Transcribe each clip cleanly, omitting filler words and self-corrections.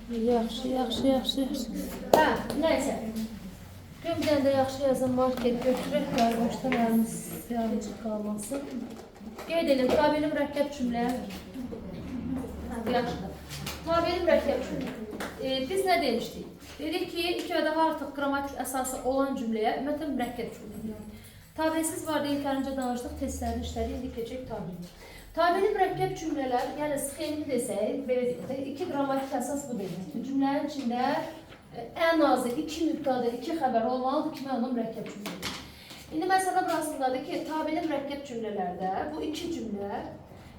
Yaxşı. Hə, nəysə. Gün bir dənə də yaxşı yazan market götürək, başdan əlimiz yanıcıq qalmasın. Qeyd edin, tabeli mürəkkəb cümlə. Yaxşıdır. Tabeli mürəkkəb cümlə. Biz nə demişdik? Dedik ki, iki və daha artıq qrammatik əsası olan cümləyə ümumiyyətlə mürəkkəb cümlə. Tabelsiz vardı, ilk danışdıq, testlərin işləri, indi keçək tabeli. Tabeli mürəkkəb cümlələr, yəni sxemini desək, belə deyək, iki qrammatik əsas bu dedik. Cümlənin içində ən azı iki mübtada, iki xəbər olmalıdır ki, mən onu mürəkkəb cümlədir. İndi məsələ burasındadır ki, tabeli mürəkkəb cümlələrdə bu iki cümlə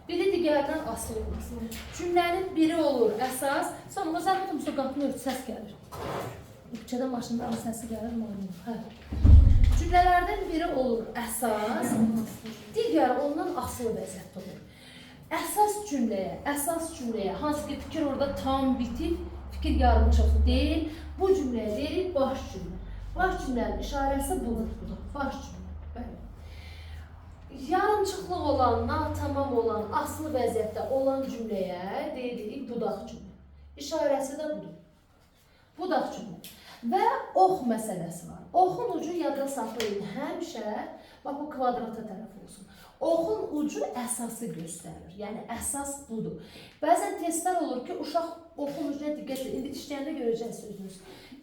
biri digərindən asılı olmasın. Cümlənin biri olur əsas, sonra zəhmət qapını örtü səs gəlir. Küçədə maşınların səsi gəlir, malum. Cümlələrdən biri olur əsas, digər ondan asılı vəziyyətdə olur. Əsas cümləyə, hansı ki fikir orada tam bitib, fikir yarımçıq deyil, bu cümləyə deyirik baş cümlə. Baş cümlənin işarəsi budur, baş cümlə. Yarımçıqlıq olan, natamam olan, asılı vəziyyətdə olan cümləyə deyirik budaq cümlə. İşarəsi də budur. Budaq cümlə. Və ox məsələsi var. Oxun ucu yadda saxlayın həmişə, bax bu kvadrata tərəf olsun. Oxun ucu əsası göstərir, yəni əsas budur. Bəzən testlər olur ki, uşaq oxun ucuna diqqət edin, indi işləyəndə görəcəksiniz özünüz.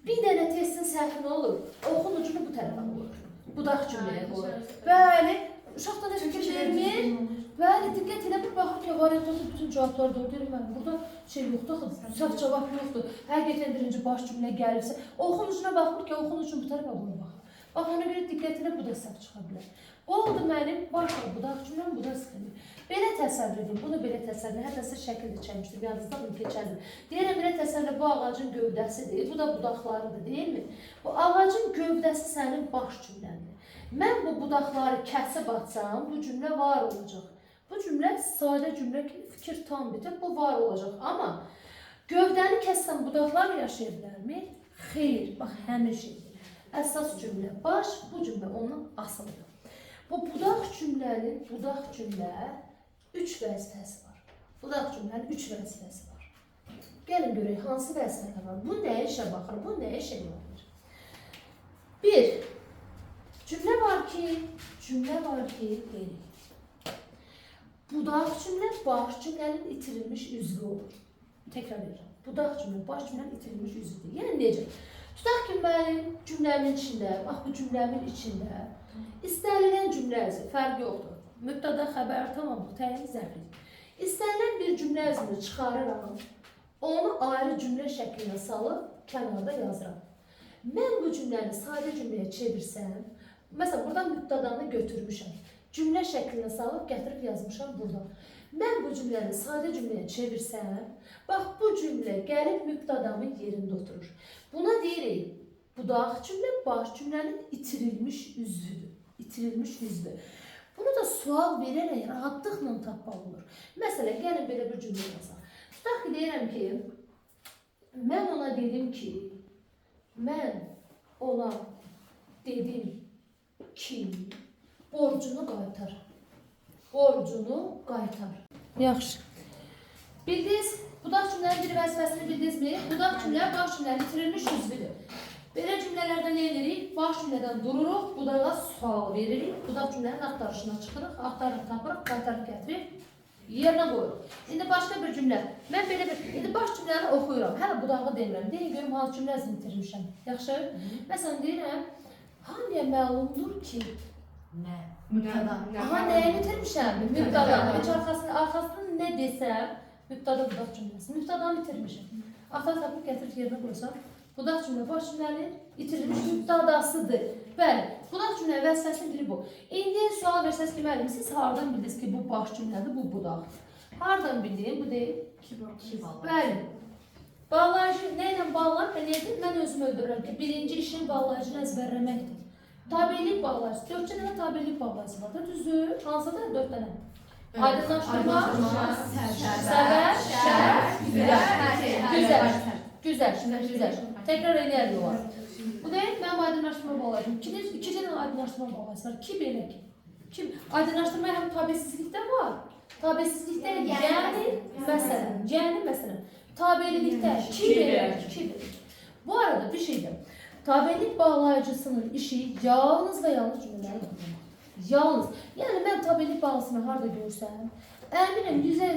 Bir dənə testin səhvi nə olur? Oxun ucunu bu tərəfə qoyur, budaq cümləyə qoyur. Bəli, uşaqda da fikir vermir. Bəli, diqqət elə bir baxır ki, variantlarda bütün cavablar doğru deyir. Burada şey yoxdur, səhv cavab yoxdur. Həqiqətən birinci baş cümlə gəlirsə, oxun ucuna baxmır ki, oxun ucunu bu tərəfə qoyur baxır. Bax, ona görə diqqət elə bu da səhv çıxa bilər. Oldu mənim başla budaq cümləm, bu da sıxılır. Belə təsəvvür edin, bunu belə təsəvvür edin, hətta siz şəkildə çəkmişdim, yadınızda bunu keçərdim. Deyirəm, belə təsəvvür bu ağacın gövdəsidir, bu da budaqlarıdır, deyilmi? Bu ağacın gövdəsi sənin baş cümləndir. Mən bu budaqları kəsib atsam, bu cümlə var olacaq. Bu cümlə sadə cümlə kimi fikir tam bitib, bu var olacaq. Amma gövdəni kəssəm budaqlar yaşaya bilərmi? Xeyr, bax, həmin şeydir. Əsas cümlə baş, bu cümlə ondan asılıdır. Bu budaq cümlənin, budaq cümlə 3 vəzifəsi var. Budaq cümlənin 3 vəzifəsi var. Gəlin görək, hansı vəzifələr var? Bu nə işə baxır, bu nə işə baxır? 1. Cümlə var ki, deyirik. Budaq cümlə, baş cümlənin itirilmiş üzvü olur. Təkrar edirəm. Budaq cümlə, baş cümlənin itirilmiş üzvüdür. Yəni necə? Tutaq ki, mənim cümləmin içində, bax bu cümləmin içində İstənilən cümlə əzi, fərq yoxdur. Mübtada xəbər tamamlıq, təyin zərflik. İstənilən bir cümlə əzini çıxarıram, onu ayrı cümlə şəklinə salıb kənarda yazıram. Mən bu cümləni sadə cümləyə çevirsəm, məsələn, buradan mübtadanı götürmüşəm, cümlə şəklinə salıb gətirib yazmışam buradan. Mən bu cümləni sadə cümləyə çevirsəm, bax bu cümlə gəlib mübtadamın yerində oturur. Buna deyirik, budaq cümlə, baş cümlənin itirilmiş üzvüdür. İtirilmiş üzvü. Bunu da sual verərək rahatlıqla tapmaq olur. Məsələn, gəlin belə bir cümlə yazaq. Tutaq ki, deyirəm ki, mən ona dedim ki, borcunu qaytar. Borcunu qaytar. Yaxşı. Bildiniz, budaq cümlənin bir vəzifəsini bildinizmi? Budaq cümlə, baş cümlənin itirilmiş üzvüdür. Belə cümlələrdə nə edirik? Baş cümlədən dururuq, budağa sual veririk. Budaq cümlənin axtarışına çıxırıq, axtarırıq, tapırıq, qaytarıq gətiririk, yerinə qoyuruq. İndi başqa bir cümlə. Mən belə bir, indi baş cümləni oxuyuram, hələ budağı demirəm. Deyin görüm, hansı cümlə əzini itirmişəm. Yaxşı? Məsələn, deyirəm, hamıya məlumdur ki, nə? Aha, nəyi itirmişəm? Mübtadanı. Heç arxasını nə desəm, mübtada budaq cümləsi. Mübtadanı itirmişəm. Axtar tapıb gətirib yerinə qoysam, budaq cümlə baş cümlənin itirilmiş mübtadasıdır. Bəli, budaq cümlə vəzifəsinin biri bu. İndi sual versəz ki, müəllim, siz hardan bildiniz ki, bu baş cümlədir, bu budaqdır? Hardan bildin? Bu deyil. Bəli. Bağlayıcı nə ilə bağlar? Mən özümü öldürürəm ki, birinci işin bağlayıcını əzbərləməkdir. Tabellik bağlayıcı. 4 dənə tabellik bağlayıcı var da, düzdür? Hansıdır? 4 dənə. Aydınlaşdırma, səbəb, şərt, güzəl. Təkrar eləyərli olar. Bu deyil, mənim aydınlaşdırma bağlayıcım. İki dənə aydınlaşdırma bağlayıcı var. Ki belə ki. Aydınlaşdırma həm tabesizlikdə var. Tabesizlikdə yəni məsələn. Tabelilikdə kidir. Bu arada bir şey de. Tabelilik bağlayıcısının işi yalnız ve yalnız cümleleri bağlamaq. Yalnız. Yani mən tabelilik bağlısını harda görsəm, əminəm yüzə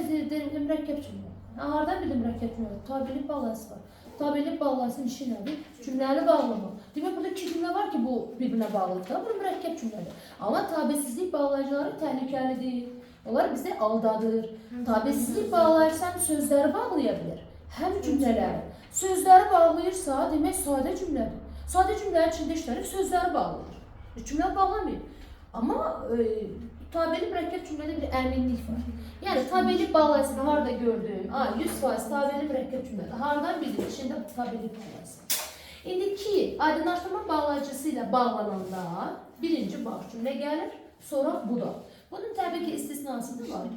mürəkkəb cümlə. Hardan bildim mürəkkəb cümlə? Tabelilik bağlayıcısı var. Tabelilik bağlayıcısının işi nədir? Cümləni bağlamaq. Demək burada iki cümlə var ki, bu birbirine bağlıdır. Bu mürəkkəb cümlədir. Amma tabelsizlik bağlayıcıları təhlükəlidir. Onlar bizi aldadır. Tabelsizlik bağlayırsan sözləri bağlaya bilir. Həm cümlələri. Sözləri bağlayırsa demək sadə cümlədir. Sadə cümlənin içində işlənib sözləri bağlayır. Cümlə bağlamıyor. Amma tabeli mürəkkəb cümlədə bir əminlik var. Yəni tabeli bağlayıcısını harda gördün? 100% tabeli mürəkkəb cümlədə. Hardan bildin? İçində tabeli bağlayıcısı. İndi ki, aydınlaşdırma bağlayıcısı ilə bağlananda birinci baş cümlə gəlir, sonra bu da. Bunun təbii ki istisnası da var.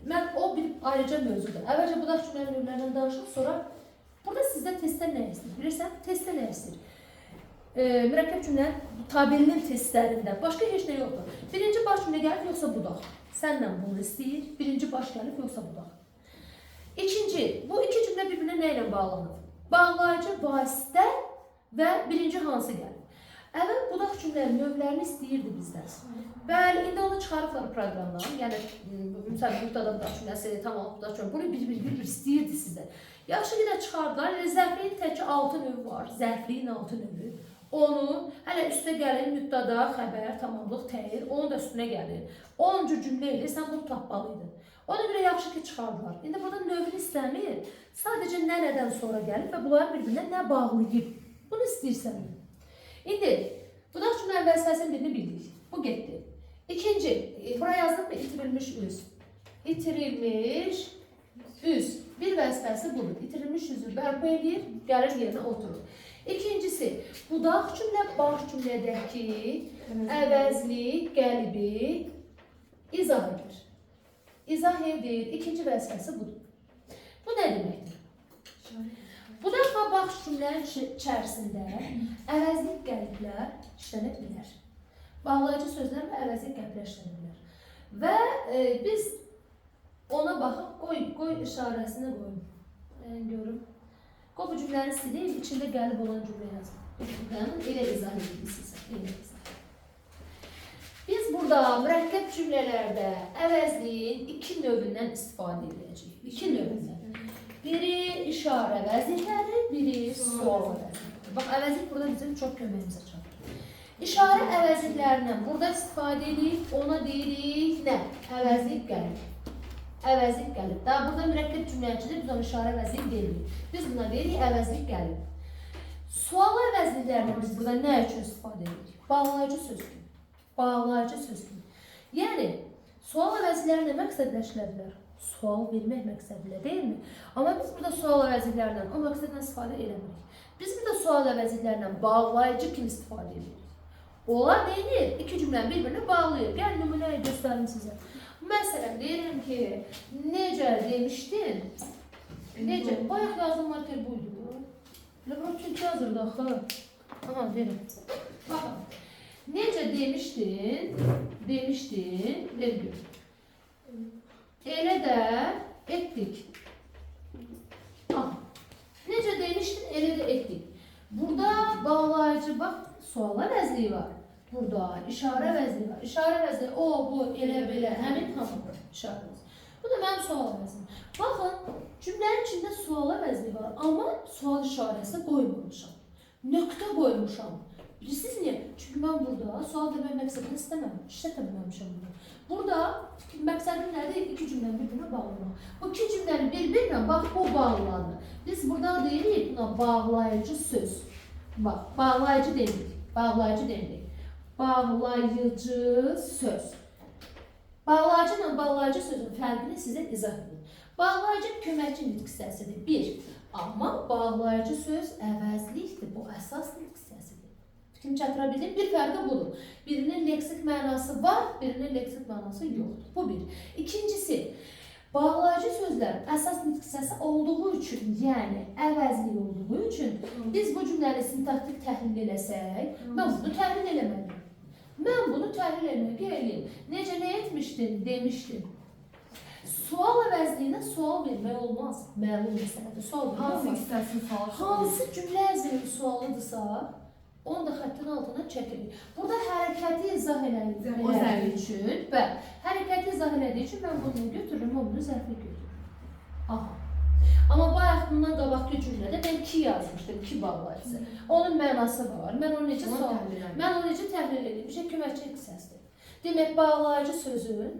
Mən o bir ayrıca mövzudur. Əvvəlcə bu da cümlənin növlərindən danışaq, sonra burada sizdə testdə nə istəyir? Bilirsən, testdə nə istəyir? Mürəkkəb cümlənin tabelinin testlərində başqa heç nə yoxdur. Birinci baş cümlə gəlib, yoxsa budaq. Səndən bunu istəyir. Birinci baş gəlib, yoxsa budaq. İkinci, bu iki cümlə bir-birinə nə ilə bağlanır? Bağlayıcı vasitə və birinci hansı gəlir? Əvvəl budaq cümlənin növlərini istəyirdi bizdən. Bəli, indi onu çıxarıblar proqramdan. Yəni, məsələn, mübtəda budaq cümləsi, tamam budaq cümləsi. Bunu bir istəyirdi sizdən. Yaxşı ki də çıxardılar. Zərfliyin təki 6 növü var. Zərfliyin 6 növü. Onu, hələ üstə gəlir mübtəda, xəbər, tamamlıq, təyir, onun da üstünə gəlir. 10-cu cümlə ilə sən bunu tapmalıydın. Ona görə yaxşı ki çıxardılar. İndi burada növünü istəmir. Sadəcə nədən sonra gəlir və bunları bir-birinə nə bağlayıb. Bunu istəyirsən. İndi, budaq cümlənin vəzifəsinin birini bildik. Bu getdi. İkinci, buraya yazdım mı? İtirilmiş üz. İtirilmiş üz. Bir vəzifəsi budur. İtirilmiş üzü bərpa edir, gəlir yerinə oturur. İkincisi, budaq cümlə baş cümlədəki əvəzli, qəlibi izah edir. İzah edir. İkinci vəzifəsi budur. Bu nə deməkdir? Budaq və baş cümlənin içərisində əvəzli qəliblər işlənə bilər. Bağlayıcı sözlər və əvəzli qəliblər işlənə bilər. Və biz ona baxıb, qoy işarəsini qoyun. Görüm. Qoy bu cümləni sileyim, içində gəlib olan cümlə yazın. Bu cümlənin elə izah edilmişsiniz. Biz burada mürəkkəb cümlələrdə əvəzliyin iki növündən istifadə edəcəyik. İki növündən. Biri işarə əvəzlikləri, biri sual əvəzlikləri. Bax, əvəzlik burada bizim çox köməyimizə çatır. İşarə əvəzliklərindən burada istifadə edib, ona deyirik nə? Əvəzlik gəlib. Əvəzlik gəlib. Daha burada mürəkkəb cümləçidir, biz ona işarə əvəzlik deyirik. Biz buna deyirik, əvəzlik gəlib. Sual əvəzliklərindən biz burada nə üçün istifadə edirik? Bağlayıcı söz kimi. Bağlayıcı söz kimi. Yəni, sual əvəzlikləri nə məqsədləşilə bilər? Sual vermək məqsədilə, deyilmi? Amma biz burada sual əvəzliklərindən o məqsədlə istifadə edemirik. Biz burada sual əvəzliklərindən bağlayıcı kimi istifadə edirik. Onlar deyir, iki cümləni bir-birinə bağlayır. Gəl, nümunəyi göstərim sizə. Məsələn, deyirəm ki, necə demişdin? Necə? Bayaq yazdım marker buydu. Laboratoriyada yazırdı axı. Aha, deyirəm. Baxın. Necə demişdin? Vergül. Elə də etdik. Aha. Necə demişdin? Elə də etdik. Burada bağlayıcı, bax, sual əvəzliyi var. Burada işarə əvəzliyi var. İşarə əvəzliyi, o, bu, elə, belə, həmin hamı işarə əvəzliyi. Bu da mənim sual əvəzliyim. Baxın, cümlənin içində sual əvəzliyi var, amma sual işarəsi qoymamışam. Nöqtə qoymuşam. Bilirsiniz niyə? Çünki mən burada sual demək məqsədini istəməmişəm, işlətməmişəm bunu. Burada məqsədim nədir? İki cümləni bir-birinə bağlamaq. Bu iki cümləni bir-birinə, bax, bu bağladı. Biz burada deyirik buna bağlayıcı söz. Bax, bağlayıcı deyirik. Bağlayıcı deyirik. Bağlayıcı söz. Bağlayıcı ilə bağlayıcı sözün fərqini sizə izah edim. Bağlayıcı köməkçi nitq hissəsidir. Bir. Amma bağlayıcı söz əvəzlikdir. Bu əsas nitq hissəsidir. Fikrini çatdıra bildim. Bir fərqi budur. Birinin leksik mənası var, birinin leksik mənası yoxdur. Bu bir. İkincisi, bağlayıcı sözlər əsas nitq hissəsi olduğu üçün, yəni əvəzlik olduğu üçün biz bu cümləni sintaktik təhlil eləsək, mən bunu təhlil eləməliyim. Mən bunu təhlil eləmək eləyim. Necə, nə etmişdin? Demişdin. sual əvəzliyinə sual vermək olmaz. Məlum məsələdir. Sual vermək Hansı olmaz. hissəsini sual Hansı cümlə əzminin sualıdırsa, onu da xəttin altına çəkilir. Burada hərəkəti izah elədiyi üçün, bəli, hərəkəti izah elədiyi üçün mən bunu götürürüm, o bunu zərfə götürürüm. Aha. Amma bayaq bundan qabaqki cümlədə mən ki yazmışdım, ki bağlayıcısı. Onun mənası var. Mən onu necə təhlil edilmişəm, köməkçi hissəsidir. Demək, bağlayıcı sözün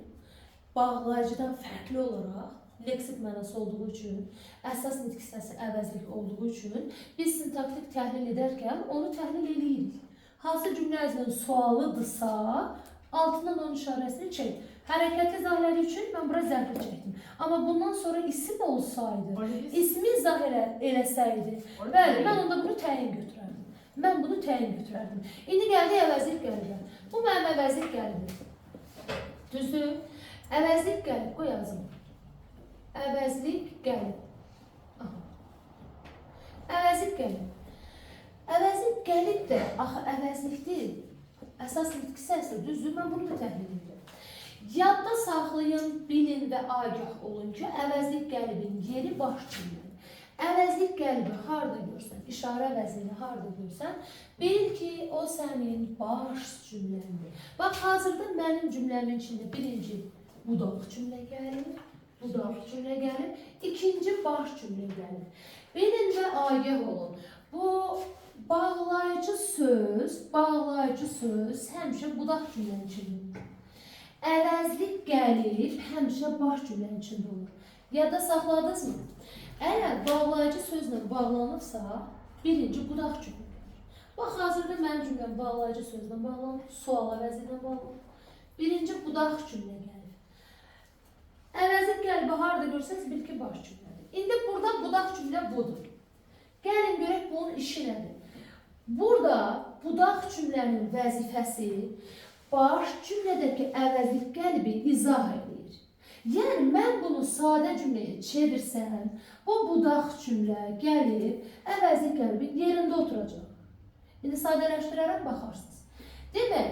bağlayıcıdan fərqli olaraq leksik mənası olduğu üçün, əsas nitq hissəsi əvəzlik olduğu üçün biz sintaktik təhlil edərkən onu təhlil edirik. Hansı cümlə əzminin sualıdırsa, altından onun işarəsini çək. Hərəkəti izah elədiyi üçün mən bura zərfi çəkdim. Amma bundan sonra isim olsaydı, ismi izah eləsəydi, bəli, mən onda bunu təyin götürərdim. İndi gəldi əvəzlik qəlibə. Bu mənim əvəzlik qəlibim. Düzdür? Əvəzlik qəlib, qoy yazım. Əvəzlik qəlib. Əvəzlik qəlib. Əvəzlik qəlib də, axı əvəzlikdir. Əsas nitq hissəsidir, düzdür? Mən bunu da təhlil edirəm. Yadda saxlayın, bilin və agah olun ki, əvəzlik qəlibin yeri baş cümlədir. Əvəzlik qəlbi harda görsən, işarə əvəzliyini harda görsən, bil ki, o sənin baş cümləndir. Bax, hazırda mənim cümləmin içində birinci budaq cümlə gəlir, ikinci baş cümlə gəlir. Bilin və agah olun. Bu bağlayıcı söz həmişə budaq cümlənin içində. Əvəzlik gəlib həmişə baş cümlənin içində olur. Yadda saxladınız mı? Əgər bağlayıcı sözlə bağlanıbsa, birinci budaq cümlə gəlir. Bax, hazırda mənim cümləm bağlayıcı sözlə bağlanıb, sual əvəzindən bağlanıb. Birinci budaq cümlə gəlir. Əvəzlik qəlibi harada görsəniz, bil ki, baş cümlədir. İndi burada budaq cümlə budur. Gəlin görək bunun işi nədir? Burada budaq cümlənin vəzifəsi baş cümlədəki əvəzlik qəlibi izah edir. Yəni, mən bunu sadə cümləyə çevirsəm, bu budaq cümlə gəlib, əvəzlik qəlibin yerində oturacaq. İndi sadələşdirərək baxarsınız. Demək,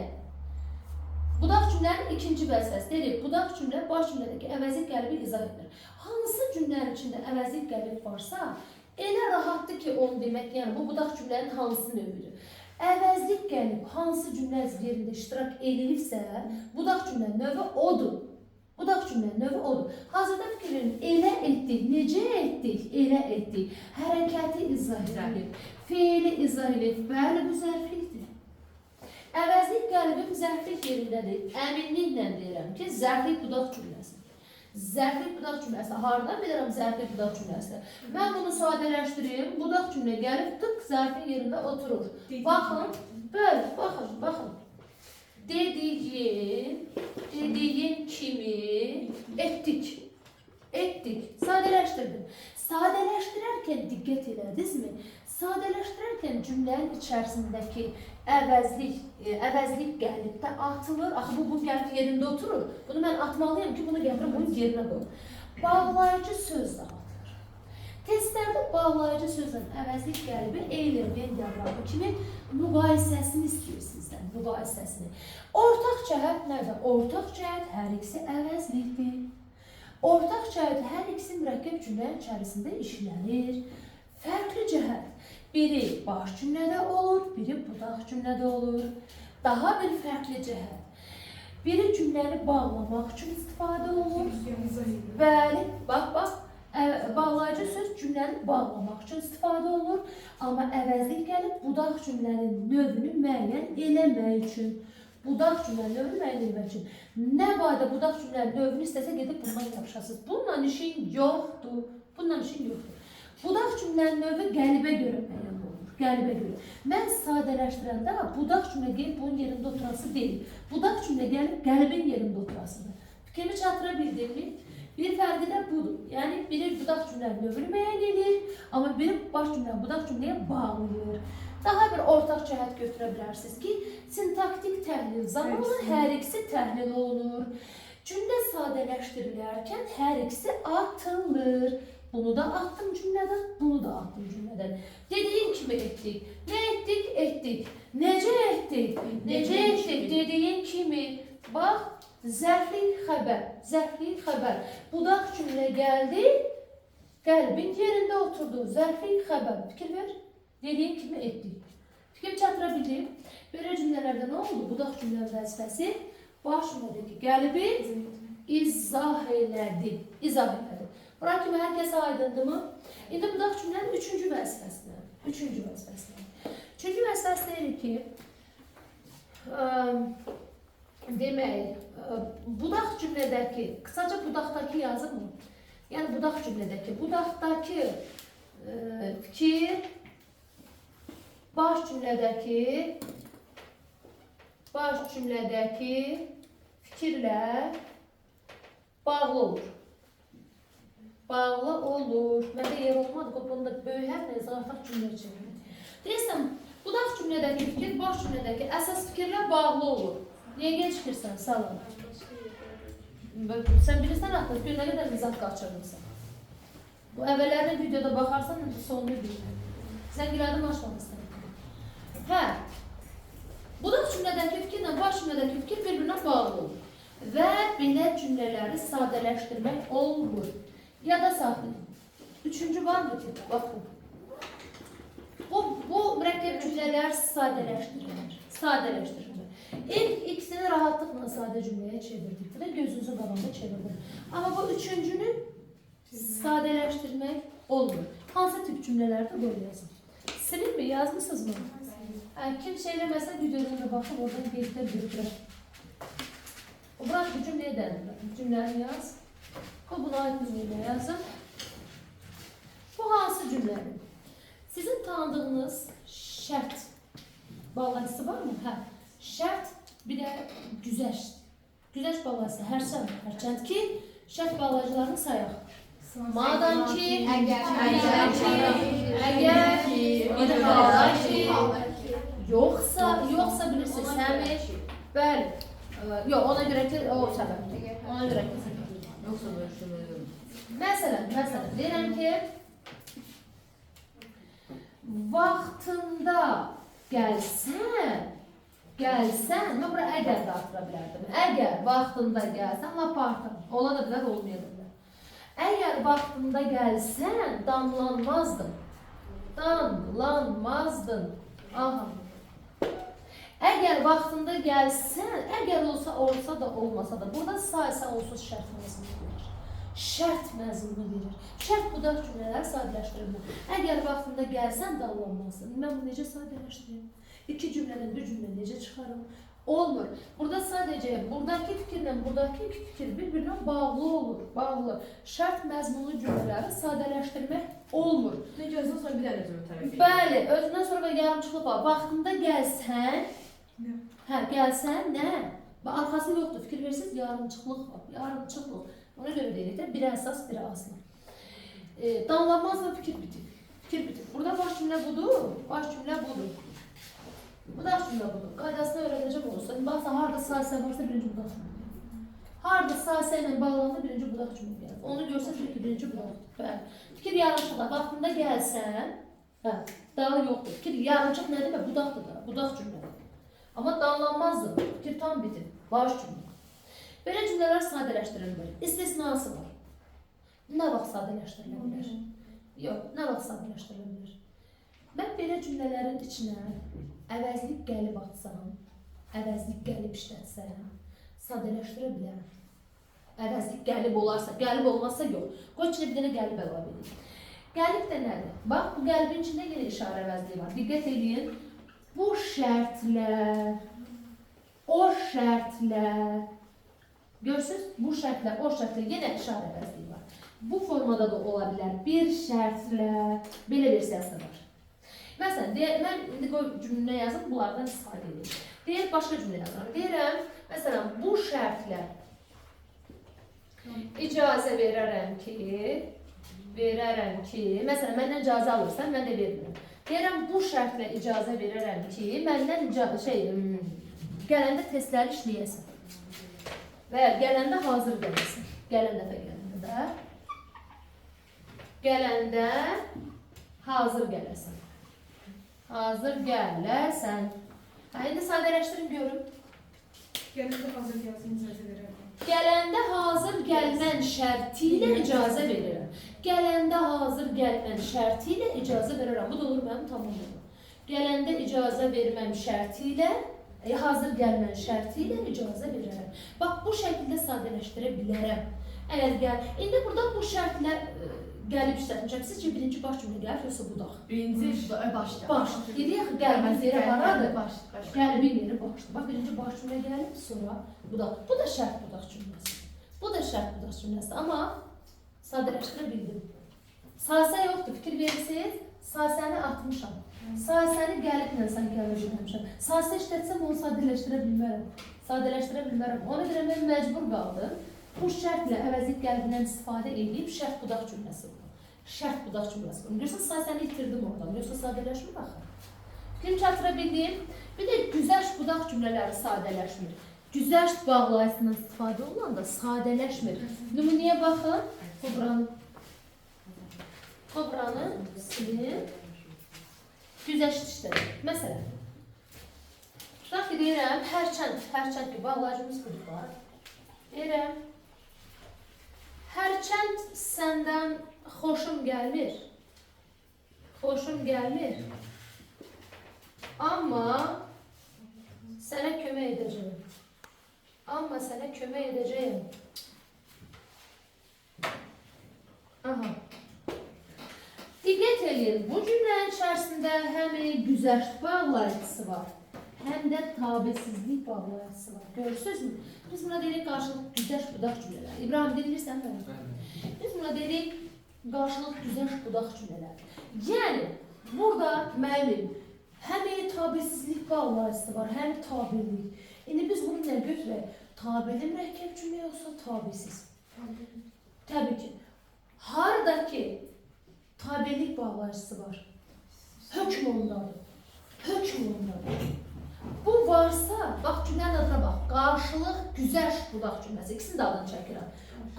budaq cümlənin ikinci vəzifəsi dedik, budaq cümlə baş cümlədəki əvəzlik qəlibi izah edir. Hansı cümlənin içində əvəzlik qəlib varsa, elə rahatdır ki, onu demək, yəni bu budaq cümlənin hansı növüdür. Əvəzlik qəlib hansı cümlə yerində iştirak edilibsə, budaq cümlənin növü odur. Budaq cümlənin növü odur. Hazırda fikir verin, elə etdik, necə etdik, elə etdik. Hərəkəti izah edilir, feili izah edilir. Bəli, bu zərflikdir. Əvəzlik qəlibim zərflik yerindədir. Əminliklə deyirəm ki, zərflik budaq cümləsi. Zərflik budaq cümləsi. Hardan bilirəm zərflik budaq cümləsi? Mən bunu sadələşdireyim. Budaq cümlə gəlib tık zərfin yerində oturur. Baxın, bəli, baxın. Dediyin kimi etdik. Sadələşdirdim. Sadələşdirərkən diqqət elədinizmi? Sadələşdirərkən cümlənin içərisindəki əvəzlik qəlibdə atılır. Axı, bu gəlib yerində oturur. Bunu mən atmalıyım ki, bunu gətirib bunun yerinə qoyum. Bağlayıcı söz də atılır. Testlərdə bağlayıcı sözün əvəzlik qəlibi eyni Venn diaqramı kimi müqayisəsini istəyir sizdən, müqayisəsini. Ortaq cəhət nədir? Ortaq cəhət hər ikisi əvəzlikdir. Ortaq cəhət hər ikisi mürəkkəb cümlənin içərisində işlənir. Fərqli cəhət, biri baş cümlədə olur, biri budaq cümlədə olur. Daha bir fərqli cəhət, biri cümləni bağlamaq üçün istifadə olur. Bəli, bax. Bağlayıcı söz cümləni bağlamaq üçün istifadə olur, amma əvəzlik gəlib budaq cümlənin növünü müəyyən eləmək üçün. Budaq cümlənin növünü müəyyən eləmək üçün. Nə badə budaq cümlənin növünü istəsə gedib bundan yapışasınız. Bununla işin yoxdur. Budaq cümlənin növü qəlibə görə müəyyən olur. Qəlibə görə. Mən sadələşdirəndə budaq cümlə gəlib bunun yerində oturası deyil. Budaq cümlə gəlib qəlibin yerində oturasıdır. Fikrimi çatdıra bildimmi? Bir fərqi də budur. Yəni, biri budaq cümlənin növünü müəyyən edir, amma biri baş cümləni budaq cümləyə bağlayır. Daha bir ortaq cəhət götürə bilərsiniz ki, sintaktik təhlil zamanı hər ikisi təhlil olunur. Cümlə sadələşdirilərkən hər ikisi atılır. Bunu da attım cümlədən, bunu da attım cümlədən. Dediyim kimi etdik. Nə etdik? Etdik. Necə etdik? Necə etdik? Dediyim kimi. Bax, zərflik xəbər. Zərfli xəbər. Budaq cümlə gəldi, qəlbin yerində oturdu. Zərfli xəbər. Fikir ver. Dediyim kimi etdik. Fikir çatıra bildim. Belə cümlələrdə nə oldu? Budaq cümlə vəzifəsi baş cümlədəki qəlbi izah elədi. İzah elədi. Bura kimi hər kəsə aydındırmı? İndi budaq cümlənin üçüncü vəzifəsinə. Üçüncü vəzifəsi deyir ki, demək, budaq cümlədəki, qısaca budaqdakı yazımı? Yəni budaq cümlədəki, budaqdakı fikir baş cümlədəki fikirlə bağlı olur. Bağlı olur. Məndə yer olmadı, qopunda böyük hərflə zarfaq cümlə çevirmək. Deyirsən, budaq cümlədəki fikir baş cümlədəki əsas fikirlə bağlı olur. Niyə gecikirsən? Salam. Sən bilirsən axı, bir nə qədər mizah qaçırırsan. Bu əvvəllərinə videoda baxarsan, sonunu bilmək. Sən giradım açmamışsan. Hə, budaq cümlədəki fikirlə baş cümlədəki fikir bir-birinə bağlı olur. Və belə cümlələri sadələşdirmək olmur. Ya da saxlayın. Üçüncü var mı ki? Bax bu. Bu mürəkkəb cümlələr sadələşdirilir. İlk ikisini rahatlıqla sadə cümləyə çevirdik. Bu da gözünüzün qabağında çevirdim. Amma bu üçüncünü sadələşdirmək olmur. Hansı tip cümlələrdə böyle yazın? Silinmi? Yazmışsınız mı? Kim şeyləməsə videodan da baxıb oradan qeydlər götürər. Bırak bu cümleyi denilir. Cümləni yaz. Bu buna ait cümleyi yazın. Bu hansı cümlədir? Sizin tanıdığınız şərt bağlantısı var mı? Hə. Şərt bir də güzəş. Güzəş bağlantısı hərçənd ki, şərt bağlayıcılarını sayaq. Madam ki, əgər ki, bir hala ki, yoxsa bilirsiniz, səmir, bəli. Yox, ona görə ki, o səbəbdir. Ona görə ki, yoxsa bölüşülür. Məsələn, deyirəm ki, vaxtında gəlsən, mən bura əgər də artıra bilərdim. Əgər vaxtında gəlsən, lap artır. Ola da bilər, olmaya da bilər. Əgər vaxtında gəlsən, damlanmazdın. Aha. Əgər vaxtında gəlsən, əgər olsa da olmasa da, burada saysa onsuz şərt məzmunu verir. Şərt məzmunu verir. Şərt budaq cümlələri sadələşdirilmir. Əgər vaxtında gəlsən, damlanmazsın. Mən bunu necə sadələşdireyim? İki cümlədən bir cümlə necə çıxarım? Olmur. Burada sadəcə buradakı fikirlə buradakı fikir bir-birinə bağlı olur. Bağlı. Şərt məzmunlu cümlələri sadələşdirmək olmur. Ne gözün sonra bir dənə cümlə tərəf. Bəli, özündən sonra və yarımçılıq var. Vaxtında gəlsən, hə, gəlsən nə? Arxası yoxdur. Fikir verirsiniz, yarımçılıq var. Yarımçılıq. Ona görə deyirik də, biri əsas, biri aslı. Damlanmazla fikir bitir. Fikir bitir. Burada baş cümlə budur. Baş cümlə budur. Budaq cümlə budur. Qaydasını öyrənəcəm olursa, baxsa, harada sahisə varsa birinci budaq cümlə. Harada sahisə ilə bağlandı birinci budaq cümlə gəlir. Onu görsəniz ki, birinci budaqdır. Bəli. Fikir yarımçılıq. Vaxtında gəlsən, hə, daha yoxdur. Fikir yarımçılıq nə demək? Budaqdır da, budaq cümlədir. Amma damlanmazdır. Fikir tam bitir. Baş cümlə. Belə cümlələr sadələşdirilir. İstisnası var. Nə vaxt sadələşdirilə bilər? Yox, nə vaxt sadələşdirilə bilər? Mən belə cümlələrin içinə əvəzlik gəlib atsam, əvəzlik gəlib işlətsəm, sadələşdirə bilərəm. Əvəzlik gəlib olarsa, gəlib olmazsa yox. Qoy içində bir dənə gəlib əlavə edin. Gəlib də nədir? Bax, bu qəlbin içində yenə işarə əvəzliyi var. Diqqət edin. Bu şərtlər, o şərtlər, görürsünüz? Bu şərtlər, o şərtlər yenə işarə əvəzliyi var. Bu formada da ola bilər. Bir şərtlə, belə versiyası var. Məsələn, mən indi qoy cümlə yazıb, bunlardan istifadə edeyim. Deyir, başqa cümlə yazarım. Deyirəm, məsələn, bu şərtlə icazə verərəm ki, məsələn, məndən icazə alırsan, mən də vermirəm. Deyirəm, bu şərtlə icazə verərəm ki, məndən gələndə testləri işləyəsən. Və gələndə hazır gələsən. Gələn dəfə gələndə də. Gələndə hazır gələsən. Hazır gələsən. İndi sadələşdirin görüm. Gələndə hazır gəlsin, icazə verərəm. Gələndə hazır gəlmən şərti ilə icazə verirəm. Gələndə hazır gəlmən şərti ilə icazə verirəm. Bu da olur mənim tamamım. Gələndə icazə verməm şərti ilə, hazır gəlmən şərti ilə icazə verirəm. Bax, bu şəkildə sadələşdirə bilərəm. İndi burada bu şərtlər gəlib işlətmişəm. Sizcə birinci baş cümlə gəlir, yoxsa budaq? Birinci başda. Baş. Dedik, gəlmən yeri haradır? Baş. Qəlbin yeri başdır. Bax, birinci baş cümlə gəlib, sonra budaq. Bu da şərt budaq cümləsi. Bu da şərt budaq cümləsi. Amma sadələşdirə bildim. Sasə yoxdur, fikir verirsiniz. Sasəni atmışam. Sasəni gəliblə sən gəlmişəm. Sasə işlətsəm onu sadələşdirə bilmərəm. Sadələşdirə bilmərəm. Ona görə mən məcbur qaldım. Bu şərtlə əvəzlik qəlbindən istifadə edib şərt budaq cümləsi olur. Şərt budaq cümləsi olur. Görürsən, sasəni itirdim oradan. Yoxsa sadələşmir axı. Fikrimi çatdıra bildim. Bir də güzəşt budaq cümlələri sadələşmir. Güzəşt bağlayısından istifadə olunanda sadələşmir. Nümunəyə baxın. Kobranı silin. Güzəşt işlədir. Məsələn. Tutaq ki, deyirəm, hərçənd ki, bağlayıcımız budur var. Deyirəm, hərçənd səndən xoşum gəlmir. Xoşum gəlmir. Amma sənə kömək edəcəyim. Aha. Diqqət edin, bu cümlənin içərisində həm güzəşt bağlayıcısı var, həm də tabesizlik bağlayıcısı var. Görürsünüzmü? Biz buna deyirik qarşılıq güzəşt budaq cümlələri. İbrahim, dinlirsən bana? Biz buna deyirik qarşılıq güzəşt budaq cümlələri. Yəni, burada müəllim həm tabesizlik bağlayıcısı var, həm tabelik. İndi biz bunu nə götürək? Tabeli mürəkkəb cümlə yoxsa tabesiz? Təbii ki. Haradakı tabelik bağlayıcısı var? Hökm ondadır. Bu varsa, bax cümlənin adına bax, qarşılıq güzəşt budaq cümləsi. İkisinin də adını çəkirəm.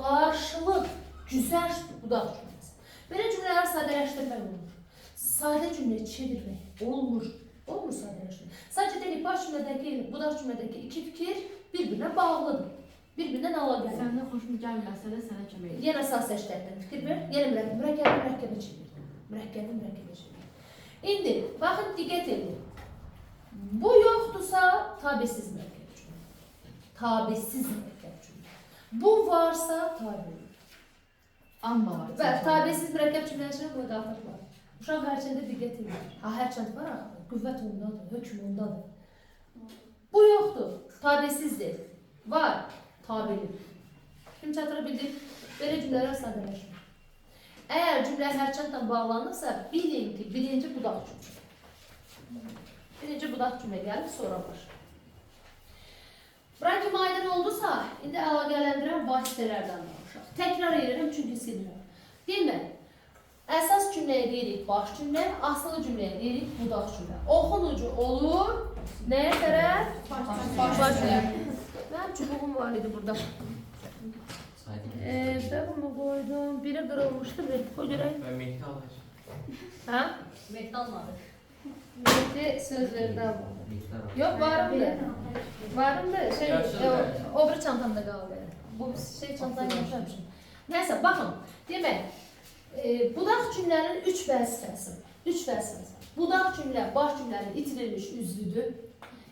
Qarşılıq güzəşt budaq cümləsi. Belə cümlələri sadələşdirmək olmur. Sadə cümlə çevirmək olmur. Olmur sadələşdirmək. Sadəcə dedik, baş cümlədəki, budaq cümlədəki iki fikir bir-birinə bağlıdır. Bir-birindən əlaqəli. Səndən xoşum gəlməsə də sənə kömək edir. Yenə əsas səçlərdən fikir ver. Yenə mürəkkəbə çevir. Mürəkkəbə çevir. İndi, baxın, diqqət edin. Bu yoxdursa, tabesiz mürəkkəb cümlə. Bu varsa, tabi. Amma var. Və tabesiz mürəkkəb cümləsinə bu qalxıq var. Uşaq hərçəndə diqqət edin. Hərçənd var axı, qüvvət ondadır, hökm ondadır. Bu yoxdur, tabesizdir. Var, tabidir. Kim çatıra bildik? Belə cümlələr sadələşmir. Əgər cümlə hərçəndlə bağlanırsa, bilin ki, birinci budaq cümlə. Birinci budaq cümlə gəlib, sonra var. Bura kimi aydın oldusa, indi əlaqələndirən vasitələrdən danışaq. Təkrar edirəm, çünki silmirəm. Demək, əsas cümləyə deyirik baş cümlə, asılı cümləyə deyirik budaq cümlə. Oxun ucu olur, nəyə tərəf? Baş cümlə. Mənim çubuğum var idi burada. Ben bunu koydum. Biri kırılmıştı. Koy göreyim. Ben Mehdi alacağım. Ha? Mehdi almadı. Mehdi sözlerden var. Yok varımdı. Varımdı. O bir çantamda kaldı. Bu çantayı yapmışım. Neyse bakın. Demek budaq cümlənin üç vəzifəsi. Budaq cümlə baş cümlənin itirilmiş üzlüdür.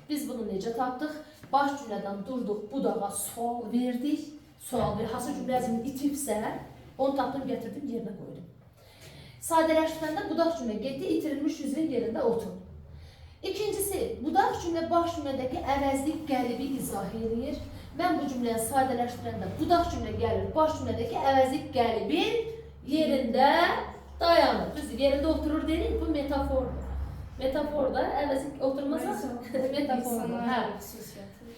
Biz bunu necə tapdıq? Baş cümlədən durduq, budağa sual verdik. Hansı cümləzini itibsə, onu tapdım, gətirdim, yerinə qoydum. Sadələşdirəndə budaq cümlə getdi, itirilmiş üzvün yerində otur. İkincisi, budaq cümlə baş cümlədəki əvəzlik qəlibi izah edir. Mən bu cümləni sadələşdirəndə budaq cümlə gəlir, baş cümlədəki əvəzlik qəlibin yerində dayanır. Düzdür, yerində oturur deyirik, bu metafordur. Metaforda əvəzlik oturmasa, metafordur.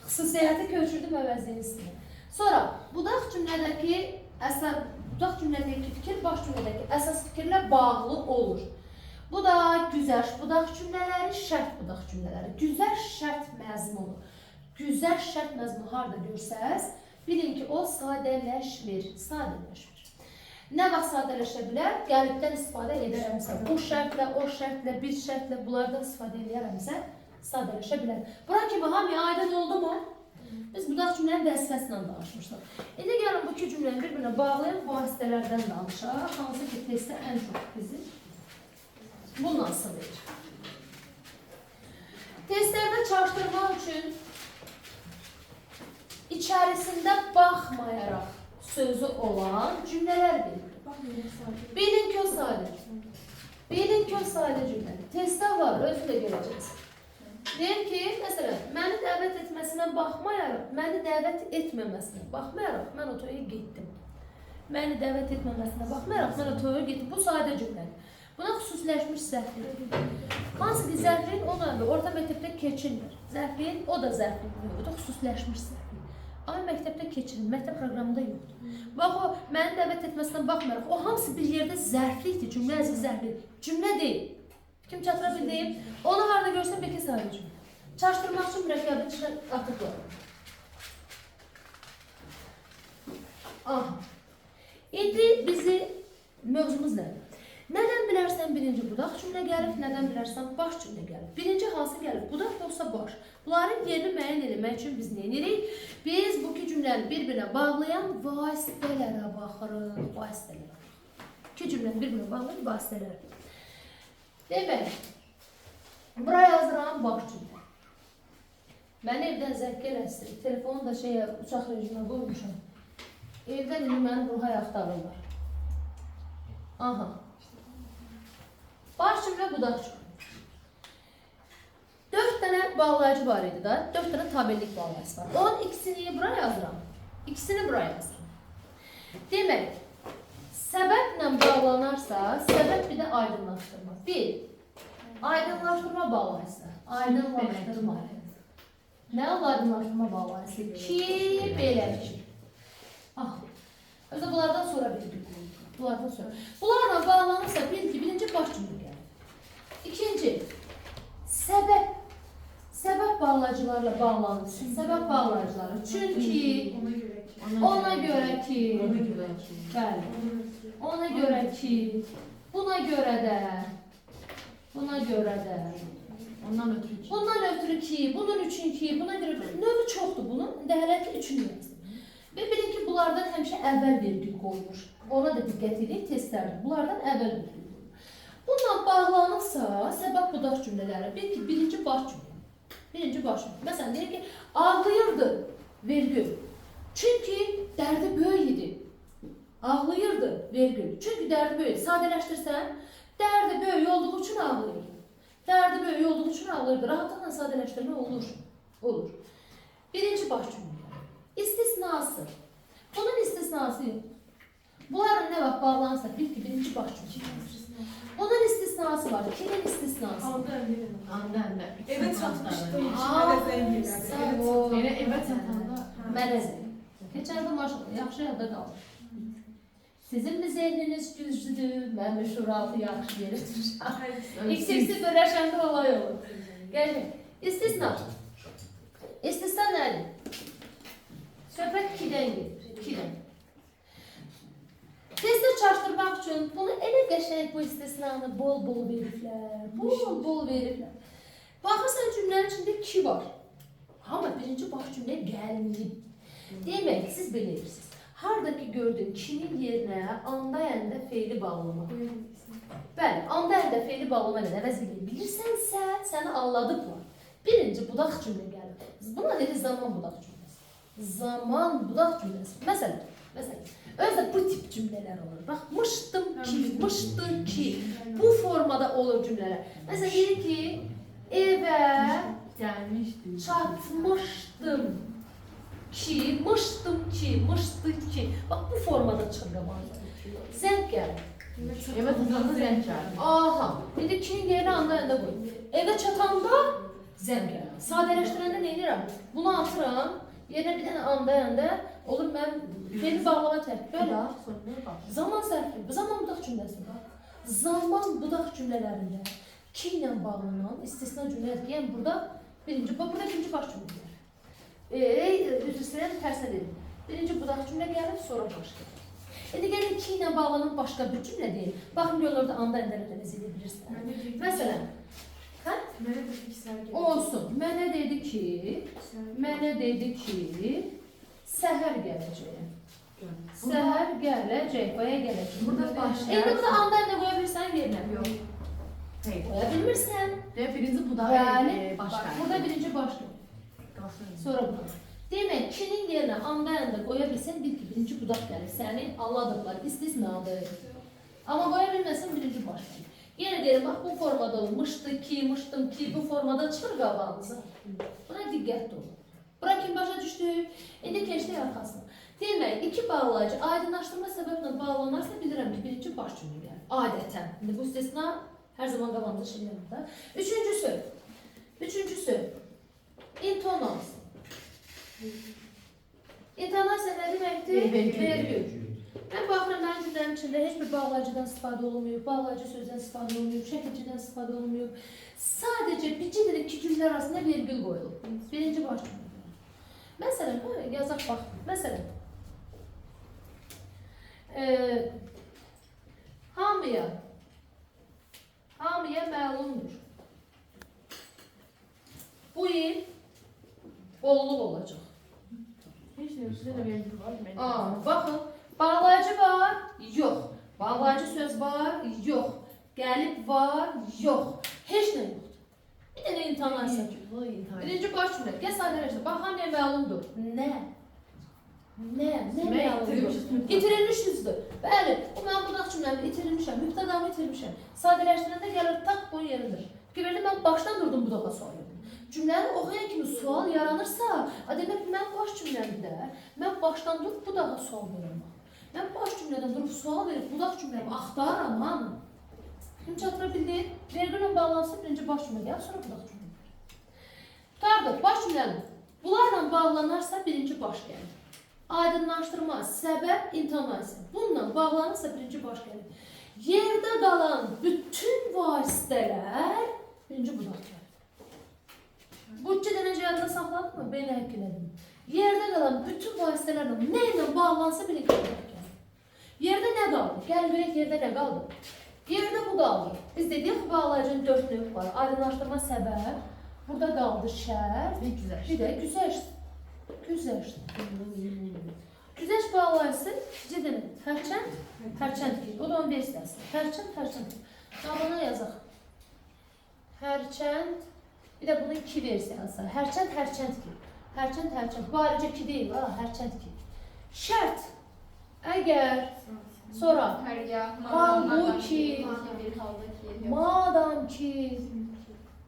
Xüsusiyyəti köçürdüm əvəzliyin üstünə. Sonra, budaq cümlədəki fikir baş cümlədəki əsas fikirlə bağlı olur. Bu da güzəşt budaq cümlələri, şərt budaq cümlələri. Güzəşt şərt məzmunu. Güzəşt şərt məzmunu harada görsəz, bilin ki, o sadələşmir. Nə vaxt sadələşə bilər? Qəlibdən istifadə edərəmsə, bu şərtlə, o şərtlə, bir şərtlə bunlardan istifadə edərəmsə, sadələşə bilər. Bura kimi hamıya aydın oldu mu? Biz budaq cümlənin vəzifəsindən danışmışdıq. İndi gəlin bu iki cümləni bir-birinə bağlayan vasitələrdən danışaq. Hansı ki, testdə ən çox bizi bununla sınır. Testlərdə çarpışdırmaq üçün içərisində baxmayaraq sözü olan cümlələr verilir. Bilin ki, o sadə. Bilin ki, o sadə cümlə. Testdə var, özü də görəcəksiniz. Deyir ki, məsələn, məni dəvət etməsinə baxmayaraq, məni dəvət etməməsinə baxmayaraq, mən o toya getdim. Məni dəvət etməməsinə baxmayaraq, mən o toya getdim. Bu sadə cümlədir. Buna xüsusiləşmiş zərflik. Hansı ki, zərfliyin onun ömrü orta məktəbdə keçilmir. Zərfliyin, o da zərflik növüdür, xüsusiləşmiş zərflik. Amma məktəbdə keçirir, məktəb proqramında yoxdur. Bax, o, məni dəvət etməsinə baxmayaraq, o hamısı bir yerdə zərflikdir, cümlə əziz zərflik. Cümlə deyil. Kim çatıra bildiyim, onu harada görsən bir-iki sadə cümlə. Çaşdırmaq üçün mürəkkəbin içinə atıqlar. Aha. İndi bizi mövzumuz nədir? Nədən bilərsən birinci budaq cümlə gəlib, nədən bilərsən baş cümlə gəlib. Birinci hansı gəlib? Budaq yoxsa baş. Bunların yerini müəyyən etmək üçün biz nə edirik? Biz bu iki cümləni bir-birinə bağlayan vasitələrə baxırıq. Vasitələrə. İki cümləni bir-birinə bağlayan vasitələrə. Demək, buraya yazıram baş cümlə. Mən evdən zəng eləsin, telefonu da uçaq rejimə qoymuşam. Evdən indi mənim ruhay axtarırlar. Aha. Baş cümlə, budaq cümlə. 4 dənə bağlayıcı var idi da, 4 dənə tabellik bağlayıcısı var. Onun ikisini buraya yazıram, ikisini buraya yazıram. Demək, səbəblə bağlanarsa, səbəb bir də aydınlaşdırma. 1. Aydınlaşdırma bağlayıcısı. Aydınlaşdırma. Nə oldu aydınlaşdırma bağlayıcısı? Ki, belə ki. Özdə bunlardan sonra bildik. Bunlardan sonra. Bunlarla bağlanırsa bil ki, birinci baş cümlə gəlir. İkinci, səbəb. Səbəb bağlayıcılarla bağlanırsın. Səbəb bağlayıcıları. Çünki, ona görə ki, bəli, ona görə ki, buna görə də, buna görə də, Ondan ötürü ki. bundan ötürü ki, bunun üçün ki, buna görə növü çoxdur bunun. Dəhlət üçün yazdım. Və bilin ki, bunlardan həmişə əvvəl vergül qoyulur. Ona da diqqət edin, testlərdir. Bunlardan əvvəl vergül qoyulur. Bununla bağlanırsa, səbəb budaq cümlələri. Bil ki, birinci baş cümlə. Birinci baş cümlə. Məsələn, deyir ki, ağlayırdı, vergül. Çünki dərdi böyük idi. Ağlayırdı, vergül. Çünki dərdi böyük idi. Sadələşdirsən, dərdi böyük olduğu üçün ağlayırdı. Dərdi böyük olduğu üçün ağlayırdı. Rahatlıqla sadələşdirmə olur. Olur. Birinci baş cümlə. İstisnası. Bunun istisnası yox. Bunların nə vaxt bağlanırsa, bil ki, birinci baş cümlə. Onun istisnası var. Kimin istisnası? Anda. Evə çatmışdım. Sağ ol. Elə evə çatanda. Mənə zəng. Keçən də maşallah, yaxşı yadda qalır. Sizin mi zehniniz güclüdür? Mən müşuratı yaxşı yeri tuturam. İkisi böləşəndə olay olur. Gəlin. İstisna. İstisna nədir? Söhbət 2-dən gedir. 2-dən. Testdə çaşdırmaq üçün bunu elə qəşəng bu istisnanı bol-bol veriblər. Bol-bol veriblər. Baxırsan cümlənin içində 2 var. Amma birinci baş cümlə gəlməyib. Demək, siz belə edirsiniz. Haradakı gördüyün kinin yerinə anda əndə feili bağlama. Bəli, anda əndə feili bağlama ilə əvəz edə bilirsənsə, səni anladıblar. Birinci budaq cümlə gəlir. Buna dedik zaman budaq cümləsi. Zaman budaq cümləsi. Məsələn, özdə bu tip cümlələr olur. Bax, mışdı ki, bu formada olur cümlələr. Məsələn, deyir ki, evə çatmışdım ki, mışdı ki. Bax, bu formada çıxır qabağınıza. Zəng gəlir. Evə tutanda zəng gəlir. Aha, indi kinin yerinə anda əndə qoy. Evə çatanda zəng gəlir. Sadələşdirəndə nə edirəm? Bunu atıram, yerinə bir dənə anda əndə olur, mən beni bağlama tərk. Belə. Zaman sərfli, zaman budaq cümləsi var. Zaman budaq cümlələrində ki ilə bağlanan istisna cümlədir. Yəni burada birinci, burada ikinci baş cümlə gəlir. Üzrüstəyən tərsinə dedim. Birinci budaq cümlə gəlib, sonra baş gəlir. İndi gəlin ki ilə bağlanan başqa bir cümlə deyil. Baxın, yollarda anda əndərə dənəz edə bilirsən. Məsələn, Hə? Mənə də ikisər gəlir. Olsun. Mənə dedi ki, səhər gələcək. Səhər gələcək, baya gələcək. Burada başlayır. İndi burada anda da qoya bilirsən yerinə. Yox. Hayır. Qoya bilmirsən. Deyə birinci budağı Bəli. baş Bax, verir. burada birinci başlıyor. Sonra budaq. Demək, kinin yerinə anda da qoya bilsən, bil ki, birinci budaq gəlir. Sənin Allah'dırlar, istisnadır. Amma qoya bilməsən, birinci baş gəlir. Yenə deyirəm, bax, bu formada olmuşdu ki, bu formada çıxır qabağınıza. Buna diqqətli olun. Bura kim başa düşdü? İndi keçdik arxasına. Demək, iki bağlayıcı aydınlaşdırma səbəblə bağlanarsa bilirəm ki, birinci baş cümlə gəlir. Adətən. İndi bu istisna hər zaman qabağımıza şey gəlir də. Üçüncüsü, intonasiya. İntonasiya nə deməkdir? Vergül. Mən baxıram, mənim cümlənin içində heç bir bağlayıcıdan istifadə olunmuyor, bağlayıcı sözdən istifadə olunmuyor, şəkilciden istifadə olunmuyor. Sadəcə bircə dənə iki cümlə arasında vergül qoyulub. Birinci baş cümlə. Məsələn, yazaq bax. Məsələn, hamıya məlumdur. Bu il bolluq olacaq. Heç nə, sizə də vergi var. Baxın, bağlayıcı var, yox. Bağlayıcı söz var, yox. Gəlib var, yox. Heç nə yoxdur. Bir dənə intonasiya. Birinci baş cümlə. Gəl sadələşdir. Bax, hamıya məlumdur. Nə? Nə məlumdur? İtirilmişizdir. Bəli, bu mən budaq cümləmi itirilmişəm, mübtədamı itirmişəm. Sadələşdirəndə gəlir, tak, bu yerindir. Fikirlərim, mən başdan durdum budağa sual yox. Cümləni oxuyan kimi sual yaranırsa, demək ki, mən baş cümləmdə, mən başdan durub budağa sual verirəm. Mən baş cümlədən durub sual verib, budaq cümləmi axtarıram, hanım. Kim çatıra bildi? Vergüllə bağlansın, birinci baş cümlə gəlir, sonra budaq cümlə gəlir. Qardıq, baş cümləmi. Bunlarla bağlanarsa, birinci baş gəlir. Aydınlaşdırma, səbəb, intonasiya. Bununla bağlanırsa, birinci baş gəlir. Yerdə qalan bütün vasitələr, birinci budaq gəlir. Bu iki dənə cəhətlə saxladıq mı? Belə həkk elədim. Yerdə qalan bütün vasitələrlə nə ilə bağlansa birinci budaq gəlir. Yerdə nə qaldı? Gəl görək, yerdə nə qaldı? Yerdə bu qaldı. Biz dedik, bağlayıcının 4 növ var. Aydınlaşdırma, səbəb. Burada qaldı şərt. Bir də güzəşt. Güzəşt bağlayıcısı, iki dənə hərçənd ki. O da onun versiyası. Hərçənd. Qabana yazaq. Hərçənd. Bir də bunun iki versiyası. Hərçənd ki. Hərçənd. Bu ayrıca ki deyil, hərçənd ki. Şərt. Əgər, sonra, halbuki,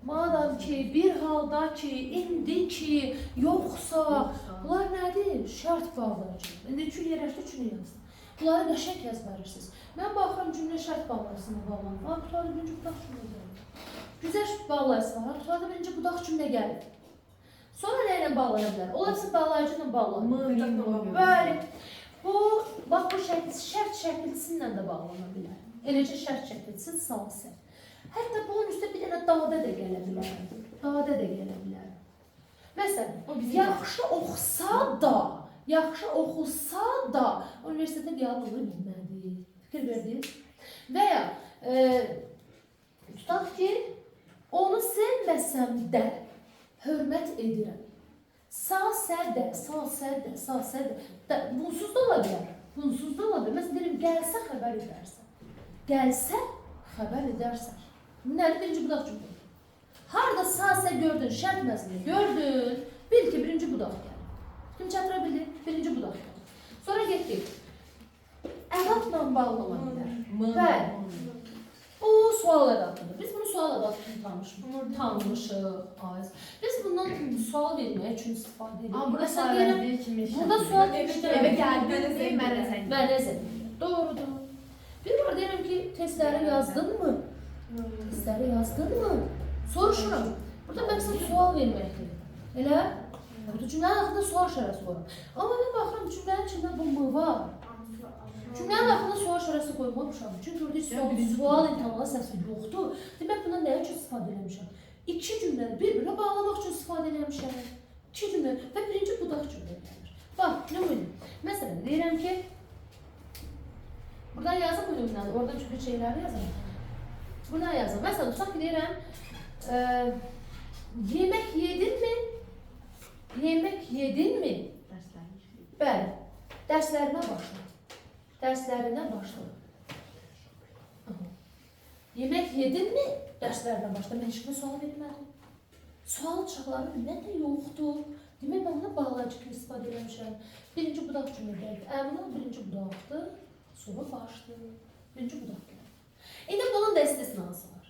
madam ki, bir halda ki, indi ki, yoxsa, bunlar nədir? Şərt bağlayıcı. İndi üçün yerləşdi, üçün yazsın. Bunları qəşəng yazmırırsınız. Mən baxıram cümlə şərt bağlayıcısına bağlanır. Qutularda birinci budaq cümlə gəlir. Güzəş bağlayıcısı var. Qutularda birinci budaq cümlə gəlir. Sonra nə ilə bağlana bilər? Onlar sizin bağlayıcı ilə bağlanır. Bəli. Bu, bax bu şərt şəkilçisindən də bağlana bilər. Eləcə şərt şəkilçisi salsın. Hətta bunun üstə bir dənə dadə də gələ bilər. Məsələn, yaxşı oxusa da universitetdə qəbul edilmədi. Fikir verdiniz? Və ya, tutaq ki, onu sevməsəm də hörmət edirəm. Sağ-sədə. Bunsuz da ola bilər. Məsələn, deyirəm, gəlsə xəbər edərsən. Nədir? Birinci budaq cümlə. Harada sağ-sə gördün, şərt məsələni gördün, bil ki, birinci budaq gəlir. Kim çatıra bilir? Birinci budaq gəlir. Sonra getdik. Ədatla bağlama bilər. Bəli. Bu sual ədatıdır. Biz bunu sual ədatını tanımışıq. Biz bundan sual vermək üçün istifadə edirik. Burada sual vermişdir. Mənə zəng. Doğrudur. Bir var deyirəm ki, testləri yazdın mı? Soruşuram. Burada məqsəd sual verməkdir. Elə? Burada cümlənin altında sual şərəsi var. Amma mən baxıram, cümlənin içində bu mu var? Cümlənin altında sual şərəsi qoymamışam. Çünki orada sual intonasiyası yoxdur. Demək, buna nə üçün istifadə eləmişəm? İki cümləni bir-birinə bağlamaq üçün istifadə eləmişəm. İki cümlə və birinci budaq cümlə gəlir. Bax, nümunə. Məsələn, deyirəm ki, buradan yazım nümunəni, oradan çünki şeyləri yazım. Buradan yazım. Məsələn, tutaq ki, deyirəm, Yemek yedin mi? Yemek yedin mi? Bəli. Dərslərinə başla. Dərslərinə başla. Aha. Yemək yedin mi? Dərslərinə başla. Mən heç kimə sual vermədim. Sual çağları ümumiyyətlə yoxdur. Demək, mən buna bağlayıcı kimi istifadə eləmişəm. Birinci budaq cümlə gəldi. Əminəm, birinci budaqdır. Sonra başdır. Birinci budaq gəldi. İndi bunun da istisnası var.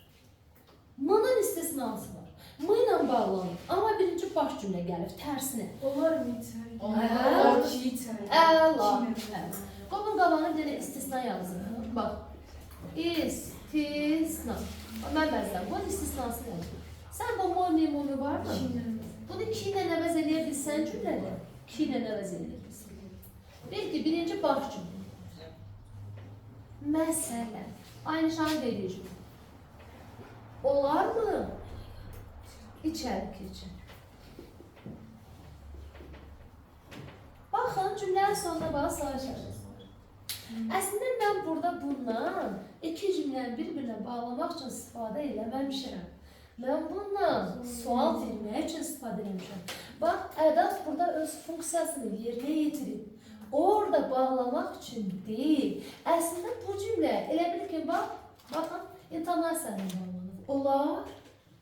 Bunun istisnası var. M ilə bağlanır. Amma birinci baş cümlə gəlir, tərsinə. Onlar mı içər? Onlar ki içər. Əla. Qolun qabağına bir dənə istisna yazır. Bax. İstisna. Mən bəzən, bunun istisnası nədir? Sən bu moni var mı? Bunu ki ilə əvəz eləyə bilsən cümlədə, ki ilə əvəz eləyə bilsən. Bil ki, birinci baş cümlə. Məsələn, aynı şanı deyəcəm. Olar mı? İçəri keçin. Baxın, cümlənin sonuna bax, sağ işarəsi var. Əslində mən burada bundan iki cümləni bir-birinə bağlamaq üçün istifadə eləməmişəm. Mən bundan sual vermək üçün istifadə eləmişəm. Bax, ədad burada öz funksiyasını yerinə yetirir. Orada bağlamaq üçün deyil. Əslində bu cümlə elə bilir ki, baxın, intonasiyanı bağlanır. Olar,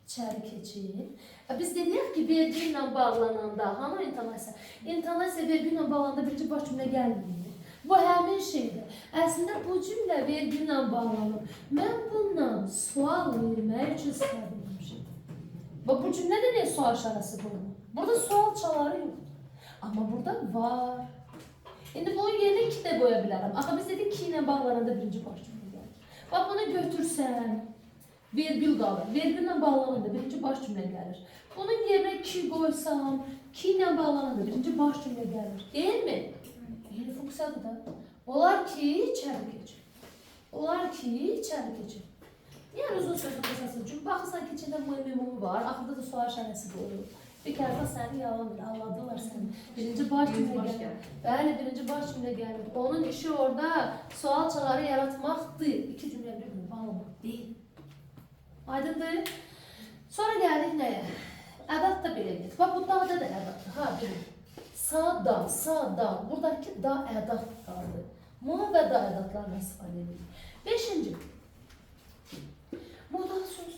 içəri keçin. Biz deyək ki, vergi ilə bağlananda, hanı intonasiya? İntonasiya vergi ilə bağlananda birinci baş cümlə gəlmir. Bu həmin şeydir. Əslində bu cümlə vergi ilə bağlanır. Mən bundan sual vermək üçün istifadə etmişim. Bax, bu cümlədə nə sual işarəsi qoyulur? Burada sual çaları yoxdur. Amma burada var. İndi bunun yerinə iki də qoya bilərəm. Axı biz dedik ki ilə bağlananda birinci baş cümlə gəlir. Bax, bunu götürsən, vergül qalır. Vergülə bağlananda birinci baş cümlə gəlir. Bunun yerinə ki qoysam, ki ilə bağlananda birinci baş cümlə gəlir. Deyil mi? Yeni funksiyadır da. Olar ki, içəri keçin. Olar ki, içəri keçin. Yəni uzun sözlük əsasın. Çünki baxırsan ki, içində mühüm var. Axırda da sual işarəsi qoyulur. Bir kərdə səni yalandır, anladılar səni. Birinci baş cümlə gəlir. Bəli, birinci baş cümlə gəlir. Onun işi orada sual çaları yaratmaqdır. İki cümlə bir-birini bağlamaq deyil. Aydındır? Sonra gəldik nəyə? Ədad da belə gedir. Bax, bu dağda da ədaddır. Ha, bilin. Sağdan, sağdan. Buradakı da ədad qaldı. Mo və da ədadlarla istifadə edilir. Beşinci. Modal söz.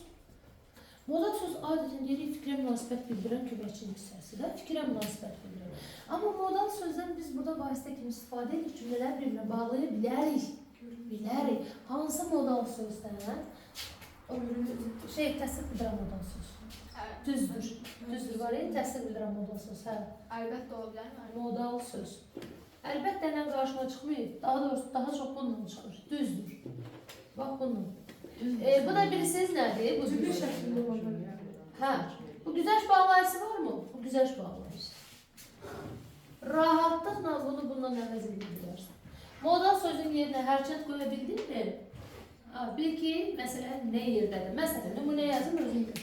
Modal söz adətən deyirik fikrə münasibət bildirən köməkçilik hissəsidir. Fikrə münasibət bildirən. Amma modal sözdən biz burada vasitə kimi istifadə edirik, cümlələr bir-birinə bağlaya bilərik. Bilərik. Hansı modal sözdən? Təsir bildirən modal söz. Düzdür. Düzdür var ya, təsir bildirən modal söz. Hə. Əlbəttə ola bilərmi? Modal söz. Əlbəttə ilə qarşıma çıxmayıb. Daha doğrusu daha çox bununla çıxır. Düzdür. Bax bununla. Bu da bilirsiniz nədir? Bu Cümlə şəklində ola bilər. Hə. Bu güzəşt bağlayıcısı var mı? Bu güzəşt bağlayıcısı. Rahatlıqla bunu bundan əvəz edə bilərsən. Modal sözün yerinə hərəkət qoya bildin mi? Bil ki, məsələn, nə yerdədir? Məsələn, nümunə yazım, özün gör.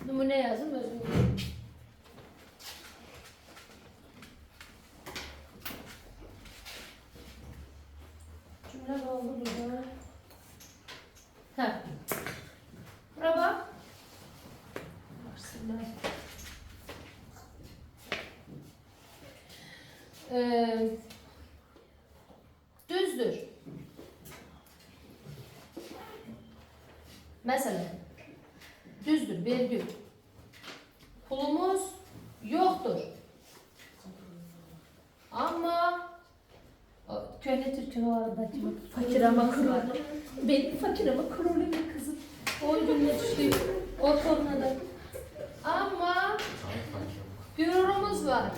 Nümunə yazım, özün gör. Cümlə qaldı burada. Hə. Bura bax. Başsınlar. Düzdür. Məsələn, düzdür, vergül. Pulumuz yoxdur. Amma köhnə türkülardakı fakirama kurulu. Benim fakirama kurulu bir kızım. O gününe düştü. O tornada. Ama gururumuz var.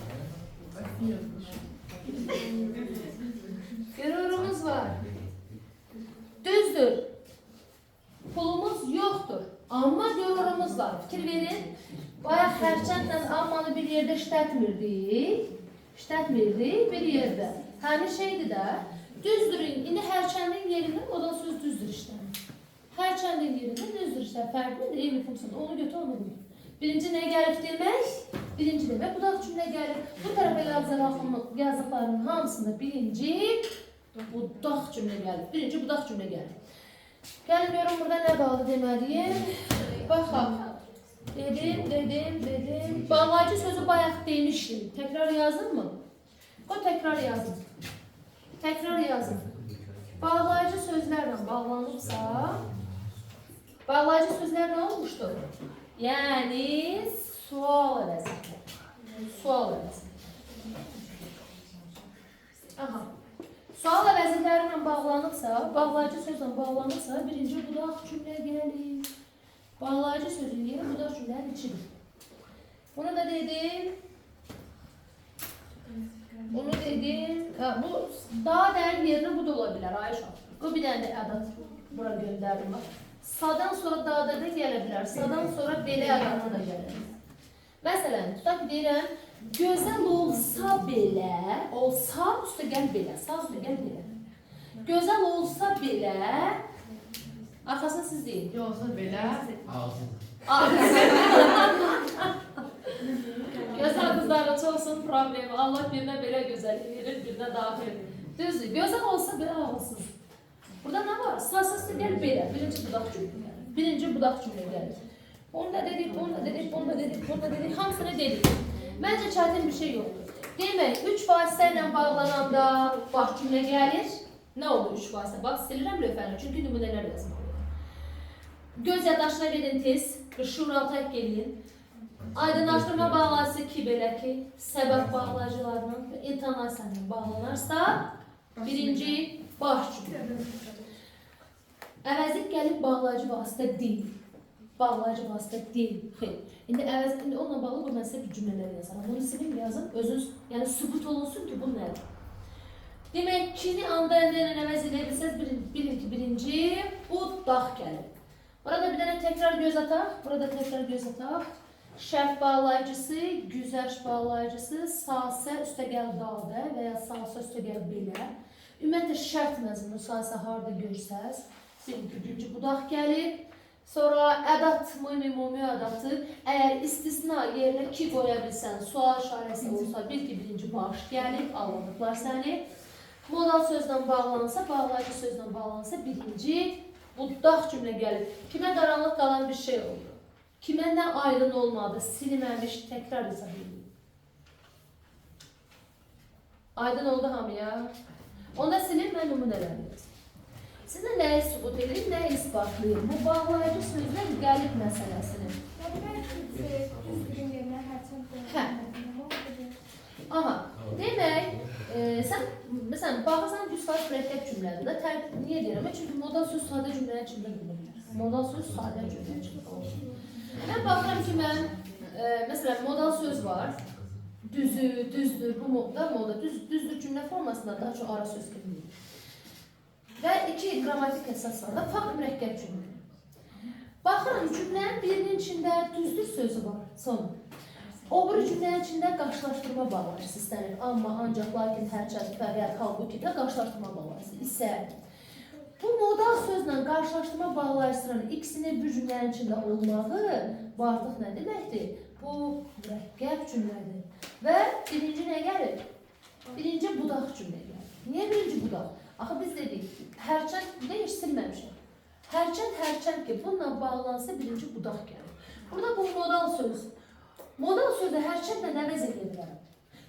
Gururumuz var. Düzdür. Pulumuz yoxdur. Amma gururumuz var. Fikir verin. Bayaq hərçəndlə ammanı bir yerdə işlətmirdik. İşlətmirdik bir yerdə. Həmin şeydir də. Düzdürün. İndi hərçəndin yerində modal söz düzdür işlənir. Hərçəndin yerində düzdür işlənir. Fərqlidir, eyni funksiyada. Onu götür, onu qoy. Birinci nə gəlib demək? Birinci demək. Budaq cümlə gəlir. Bu tərəfə yazdıqlarının hamısında birinci budaq cümlə gəlir. Birinci budaq cümlə gəlir. Gəlin görün burada nə qaldı deməliyim. Baxaq. Dedim. Bağlayıcı sözü bayaq demişdim. Tekrar yazın mı? O tekrar yazın. Tekrar yazın. Bağlayıcı sözlərlə bağlanıbsa, bağlayıcı sözlər nə olmuşdur? Yəni, sual əvəzində. Sual əvəzində. Aha. Sual əvəzlərlə bağlanıbsa, bağlayıcı sözlə bağlanıbsa, birinci budaq cümlə gəlir. Bağlayıcı sözün yeri budaq cümlənin içidir. Bunu da dedim. Bunu dedim. Bu daha değerli yerine bu da olabilir Ayşe. Bu bir tane de adat bura gönderdim. Sa'dan sonra daha da gelebilir. Sa'dan sonra belə adatı da gelir. Mesela tutaq deyirəm, gözəl olsa belə, olsa üstə gəl belə, sağ üstə gəl belə. Gözəl olsa belə, arxasını siz deyin. Yoksa belə. Gözəl qızların çoxsun problemi. Allah birinə belə gözəllik verir, birinə daxil. Düzdür, gözəl olsa belə ağılsın. Burada nə var? Sağ üstə gəl belə, birinci budaq cümlə gəlir. Birinci budaq cümlə gəlir. Onu da dedik, bunu da dedik, bunu da dedik, bunu da dedik, hamısını dedik. Məncə çətin bir şey yoxdur. Demək, 3 vasitə ilə bağlananda baş cümlə gəlir. Nə olur 3 vasitə? Bax, silirəm lövhəni, çünki nümunələr yazmalıyım. Göz yaddaşına gedin tez, şural tək gelin. Aydınlaşdırma bağlayıcısı ki, belə ki, səbəb bağlayıcılarla və intonasiyanla bağlanarsa, birinci baş cümlə. Əvəzlik gəlib bağlayıcı vasitə deyil. Bağlayıcı vasitə deyil. Xeyr. İndi onunla bağlı bu mən sizə bir cümlələr yazarım. Bunu silin yazın, özünüz, yəni sübut olunsun ki, bu nədir? Demək, kini anda ilə əvəz edebilirsiniz, bilin ki, birinci budaq gəlir. Burada bir dənə təkrar göz ataq, burada təkrar göz ataq. Şərt bağlayıcısı, güzəşt bağlayıcısı, sasə üstəgəl dadə və ya sasə üstəgəl belə. Ümumiyyətlə şərt məzmunu sasə harda görsəz, bilin ki, birinci budaq gəlir. Sonra ədat, ümumi ədatı, əgər istisna yerinə ki qoya bilsən, sual işarəsi olsa, bil ki, birinci baş gəlib, anladıqlar səni. Modal sözlə bağlansa, bağlayıcı sözlə bağlansa, birinci budaq cümlə gəlib. Kimə qaranlıq qalan bir şey oldu? Kimə nə aydın olmadı, silinməmiş, təkrar izah edin. Aydın oldu hamıya. Onda silin, mən nümunələr yazım. Sizə nəyi sübut edin, nəyi isbatlayın? Bu bağlayıcı sözlər gəlib məsələsini. Hə. Amma demək, sən məsələn, baxırsan 100% mürəkkəb cümlədir də. Niyə deyirəm? Çünki modal söz sadə cümlənin içində bulunur. Modal söz sadə cümlənin içində olur. Mən baxıram ki, məsələn, modal söz var. Düzdür, bu moda, düzdür cümlə formasında daha çox ara söz kimi deyil. Və iki qrammatik əsas var da, fakt mürəkkəb cümlə. Baxıram, cümlənin birinin içində düzdür sözü var, son. O bir cümlənin içində qarşılaşdırma bağlayıcısı istənir. Amma, ancaq, lakin, hərçənd, fəqət, halbuki də qarşılaşdırma bağlayıcısı isə. Bu modal sözlə qarşılaşdırma bağlayıcısının ikisinin bir cümlənin içində olmağı bu artıq nə deməkdir? Bu mürəkkəb cümlədir. Və birinci nə gəlir? Birinci budaq cümlə gəlir. Niyə birinci budaq? Axı biz dedik, hərçənd deyir, silməmişəm. Hərçənd ki, bununla bağlansa birinci budaq gəlir. Burada bu modal söz. Modal sözü hərçəndlə əvəz edə bilərəm.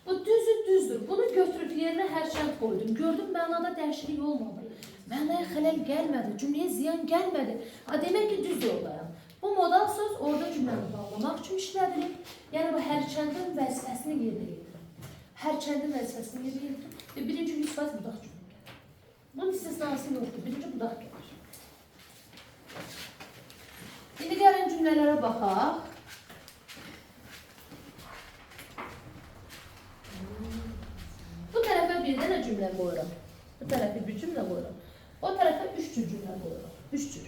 Bu düzdür. Bunu götürüb yerinə hərçənd qoydum. Gördüm, mənada dəyişiklik olmadı. Mənaya xələl gəlmədi, cümləyə ziyan gəlmədi. Demək ki, düz yoldayam. Bu modal söz orada cümləni bağlamaq üçün işlədilir. Yəni, bu hərçəndin vəzifəsini yerinə yetirir. Hərçəndin vəzifəsini yerinə yetirir. Və birinci 100% budaq cümlə. Bunun istisnası yoxdur. Birinci budaq gəlir. İndi gəlin cümlələrə baxaq. Bu tərəfə bir dənə cümlə qoyuram. Bu tərəfə bir cümlə qoyuram. O tərəfə 3 cür cümlə qoyuram. 3 cür.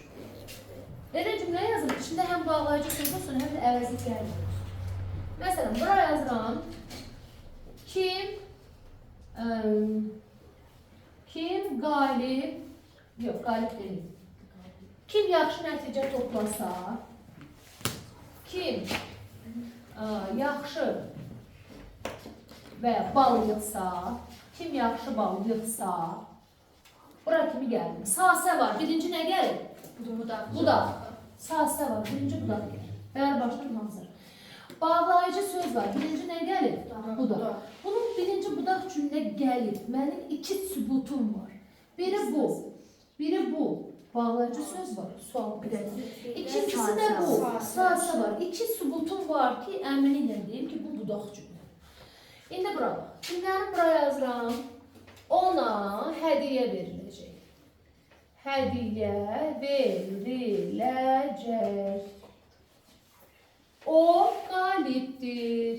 Belə cümlə yazın. İçində həm bağlayıcı söz olsun, həm də əvəzlik gəlmir. Məsələn, bura yazıram. Kim qalib, yox, qalib deyil. Kim yaxşı nəticə toplasa, kim yaxşı və ya bal yığsa, kim yaxşı bal yığsa, bura kimi gəldim. Sasə var, birinci nə gəlir? Budaq. Sazsə var, birinci budaq gəlir. Bəri başdan hazır. Bağlayıcı söz var, birinci nə gəlir? Budaq. Bunun birinci budaq cümlə gəlib. Mənim iki sübutum var. Biri bu, biri bu. Bağlayıcı söz var, sual bir. İkincisi də bu, sazsə var. İki sübutum var ki, əminliklə deyim ki, bu budaq cümlə. İndi bura bax. Cümləni bura yazıram. Ona hədiyyə veriləcək. Hədiyyə veriləcək. O qalibdir.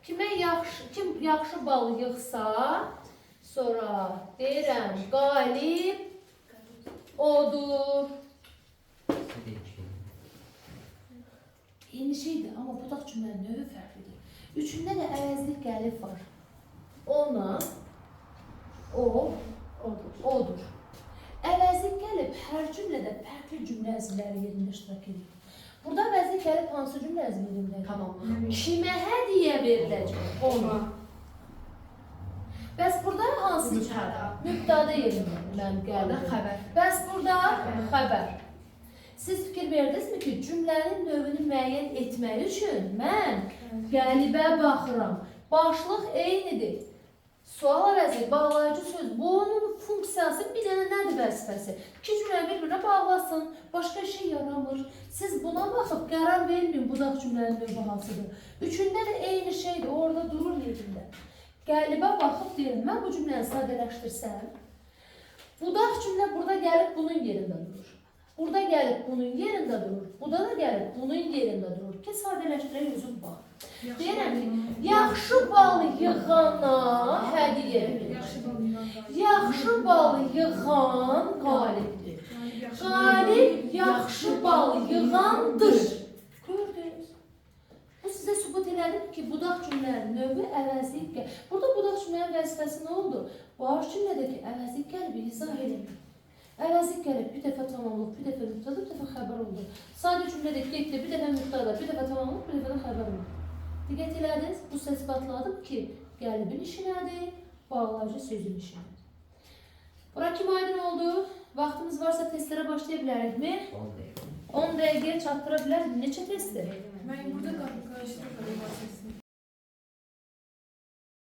Kim yaxşı bal yığsa, sonra deyirəm qalib odur. Eyni şeydir, amma budaq cümlənin növü fərqlidir. Üçündə də əvəzlik gəlib var. Ona, o, odur. Əvəzlik gəlib hər cümlədə fərqli cümlə əzmləri yerində iştirak edir. Burada əvəzlik gəlib hansı cümlə əzmərində? Tamam. Kimə hədiyyə veriləcək? Ona. Bəs burada hansı cümlə? Mübtada yerində mən gəldim. Bəs burada xəbər. Siz fikir verdinizmi ki, cümlənin növünü müəyyən etmək üçün mən qəlibə baxıram. Başlıq eynidir. Sual əvəzi, bağlayıcı söz. Bunun funksiyası bir dənə nədir vəzifəsi? İki cümləni bir-birinə bağlasın, başqa şey yaramır. Siz buna baxıb qərar verməyin, budaq cümlənin növü hansıdır. Üçündə də eyni şeydir, orada durur yerində. Qəlibə baxıb deyirəm, mən bu cümləni sadələşdirsəm, budaq cümlə burada gəlib bunun yerində durur. Burada gəlib bunun yerində durur. Burada da gəlib bunun yerində durur ki, sadələşdirək özüm bax. Deyirəm ki, yaxşı bal yığana hədiyyə verilir. Yaxşı bal yığan qalibdir. Qalib yaxşı bal yığandır. Gördünüz? Bu sizə sübut elədim ki, budaq cümlənin növü əvəzlik gəlir. Burada budaq cümlənin vəzifəsi nə oldu? Var cümlədəki əvəzlik gəlib izah eləmək. Əvəzlik gəlib, bir dəfə tamamlıq, bir dəfə mübtada, bir dəfə xəbər oldu. Sadə cümlədə getdi, bir dəfə mübtada, bir dəfə tamamlıq, bir dəfə də xəbər oldu. Diqqət elədiniz, bu səs batladım ki, qəlibin işi nədir, bağlayıcı sözün işi nədir. Bura kim aydın oldu? Vaxtımız varsa testlərə başlaya bilərikmi? 10 dəqiqəyə çatdıra bilərik. Neçə testdir? Mən burada qarşılaşdırdım.